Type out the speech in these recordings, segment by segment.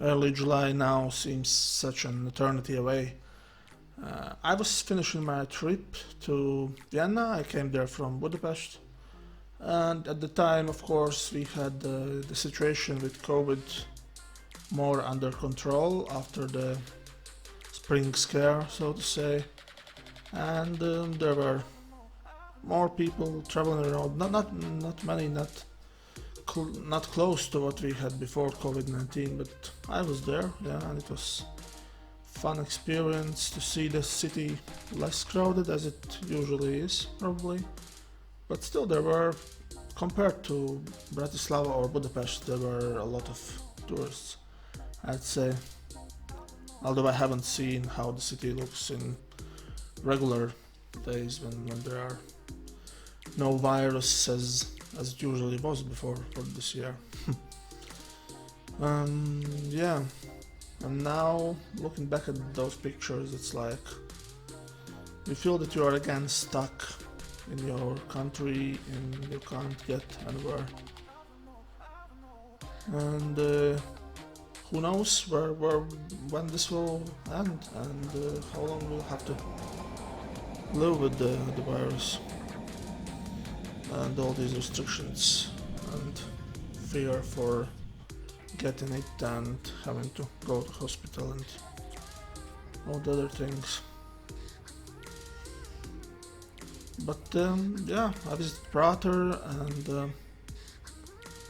Early July now seems such an eternity away. I was finishing my trip to Vienna. I came there from Budapest, and at the time, of course, we had the situation with COVID more under control after the spring scare, so to say, and there were more people traveling around. Not many, not close to what we had before COVID-19, but I was there, yeah, and it was fun experience to see the city less crowded as it usually is, probably. But still, there were, compared to Bratislava or Budapest, there were a lot of tourists, I'd say. Although I haven't seen how the city looks in regular days when there are no virus as it usually was before for this year. Yeah, and now looking back at those pictures, it's like you feel that you are again stuck in your country and you can't get anywhere. And who knows when this will end and how long we'll have to live with the virus and all these restrictions and fear for getting it and having to go to hospital and all the other things. But yeah, I visited Prater and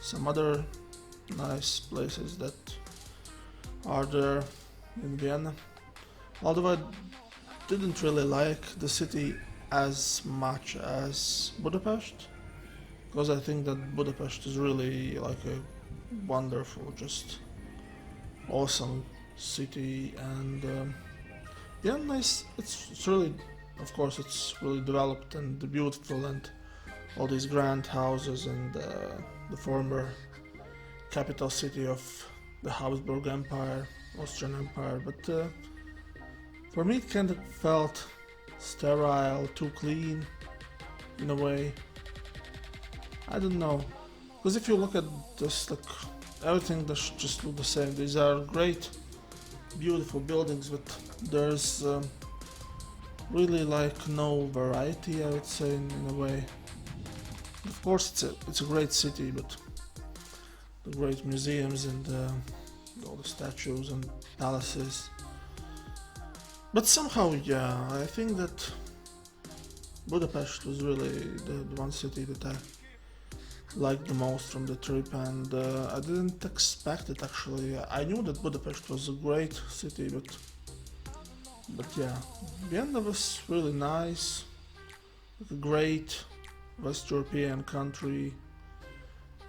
some other nice places that are there in Vienna. Although I didn't really like the city as much as Budapest, because I think that Budapest is really like a wonderful, just awesome city, and yeah, nice. It's really, of course, it's really developed and beautiful, and all these grand houses and the former capital city of the Habsburg Empire, Austrian Empire. But for me, it kind of felt sterile, too clean, in a way. I don't know, because if you look at this, like everything does just look the same. These are great, beautiful buildings, but there's really like no variety, I would say, in a way. Of course, it's a great city, but the great museums and all the statues and palaces. But somehow, yeah, I think that Budapest was really the one city that I liked the most from the trip, and I didn't expect it actually. I knew that Budapest was a great city, but yeah, Vienna was really nice, like a great West European country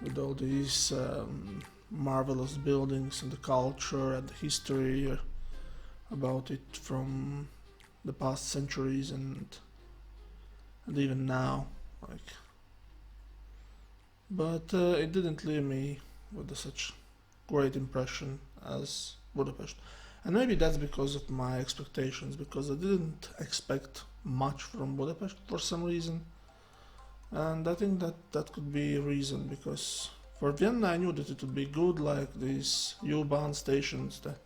with all these marvelous buildings and the culture and the history about it from the past centuries and even now, like. But it didn't leave me with such great impression as Budapest. And maybe that's because of my expectations, because I didn't expect much from Budapest for some reason. And I think that could be a reason, because for Vienna I knew that it would be good, like these U-Bahn stations that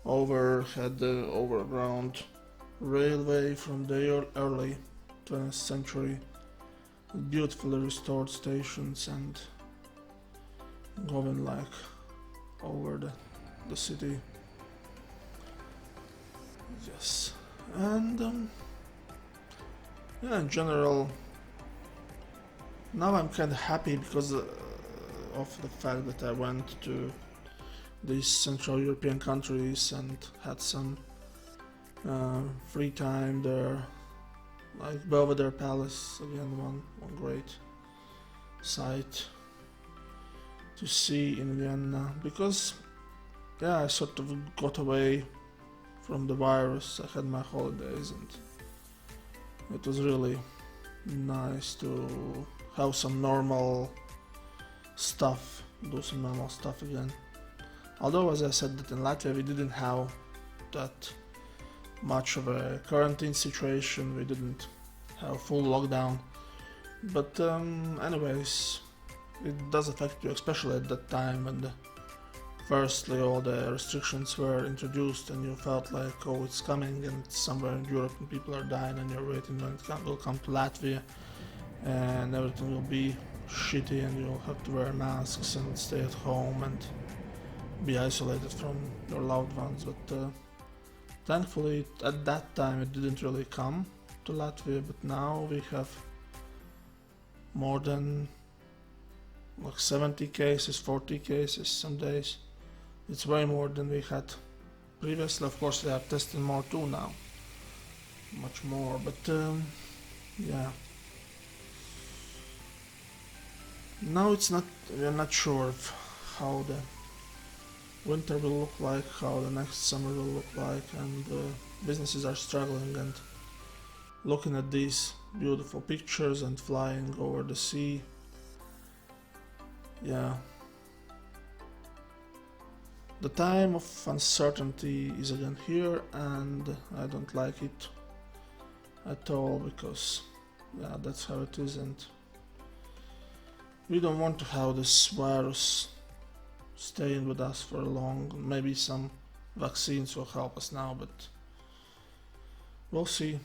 had the overground railway from the early 20th century. Beautifully restored stations and going like over the city. Yes, and yeah, in general, now I'm kind of happy because of the fact that I went to these Central European countries and had some free time there. Like Belvedere Palace, again, one great sight to see in Vienna, because yeah, I sort of got away from the virus. I had my holidays and it was really nice to have some normal stuff, do some normal stuff again. Although, as I said, that in Latvia we didn't have that much of a quarantine situation, we didn't have full lockdown, but anyways, it does affect you, especially at that time when the firstly all the restrictions were introduced and you felt like, oh, it's coming and it's somewhere in Europe and people are dying and you're waiting when it will come to Latvia and everything will be shitty and you'll have to wear masks and stay at home and be isolated from your loved ones. But thankfully at that time it didn't really come to Latvia, but now we have more than like 70 cases, 40 cases some days. It's way more than we had previously. Of course, they are testing more too now, much more, but yeah. Now we're not sure of how the winter will look like, how the next summer will look like, and businesses are struggling, and looking at these beautiful pictures and flying over the sea, yeah. The time of uncertainty is again here, and I don't like it at all, because yeah, that's how it is, and we don't want to have this virus staying with us for long. Maybe some vaccines will help us now, but we'll see.